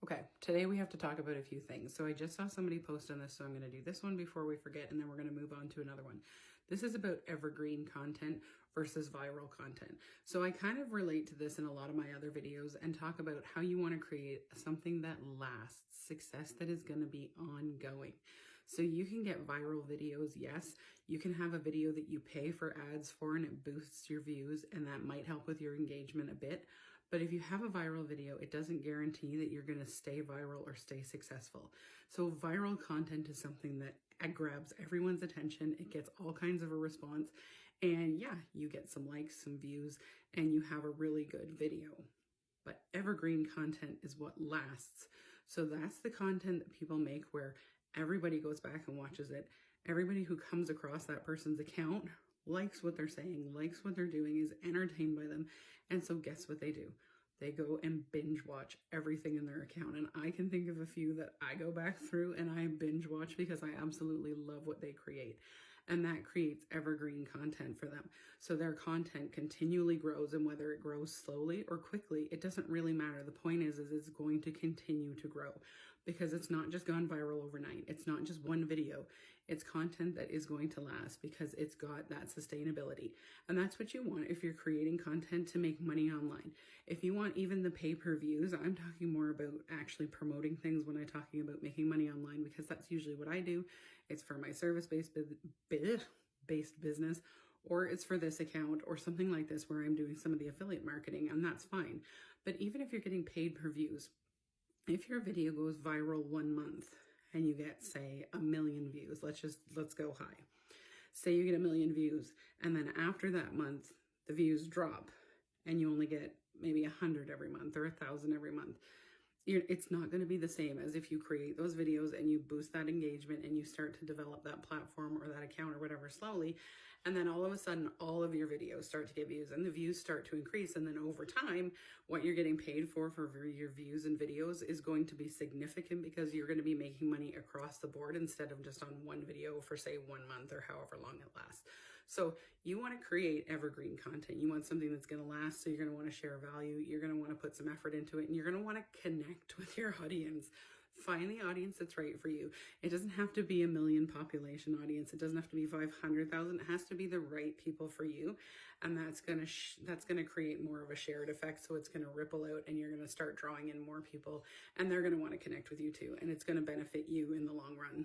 Okay, today we have to talk about a few things. So I just saw somebody post on this, so I'm going to do this one before we forget, and then we're going to move on to another one. This is about evergreen content versus viral content. So I kind of relate to this in a lot of my other videos and talk about how you want to create something that lasts, success that is going to be ongoing. So you can get viral videos, yes. You can have a video that you pay for ads for and it boosts your views, and that might help with your engagement a bit. But if you have a viral video, it doesn't guarantee that you're going to stay viral or stay successful. So viral content is something that grabs everyone's attention. It gets all kinds of a response. And yeah, you get some likes, some views, and you have a really good video. But evergreen content is what lasts. So that's the content that people make where everybody goes back and watches it. Everybody who comes across that person's account likes what they're saying, likes what they're doing, is entertained by them. And so guess what they do? They go and binge watch everything in their account. And I can think of a few that I go back through and I binge watch because I absolutely love what they create. And that creates evergreen content for them. So their content continually grows, and whether it grows slowly or quickly, it doesn't really matter. The point is it's going to continue to grow because it's not just gone viral overnight. It's not just one video. It's content that is going to last because it's got that sustainability. And that's what you want if you're creating content to make money online. If you want even the pay-per-views, I'm talking more about actually promoting things when I'm talking about making money online, because that's usually what I do. It's for my service-based business, or it's for this account or something like this where I'm doing some of the affiliate marketing, and that's fine. But even if you're getting paid per views, if your video goes viral 1 month and you get, say, 1 million views, let's go high. Say you get 1 million views, and then after that month, the views drop and you only get maybe 100 every month or 1,000 every month. It's not going to be the same as if you create those videos and you boost that engagement and you start to develop that platform or that account or whatever slowly. And then all of a sudden, all of your videos start to get views and the views start to increase. And then over time, what you're getting paid for your views and videos is going to be significant because you're going to be making money across the board instead of just on one video for, say, 1 month or however long it lasts. So you want to create evergreen content. You want something that's going to last. So you're going to want to share value. You're going to want to put some effort into it, and you're going to want to connect with your audience. Find the audience that's right for you. It doesn't have to be 1 million population audience. It doesn't have to be 500,000. It has to be the right people for you. And that's going to create more of a shared effect. So it's going to ripple out and you're going to start drawing in more people, and they're going to want to connect with you too. And it's going to benefit you in the long run.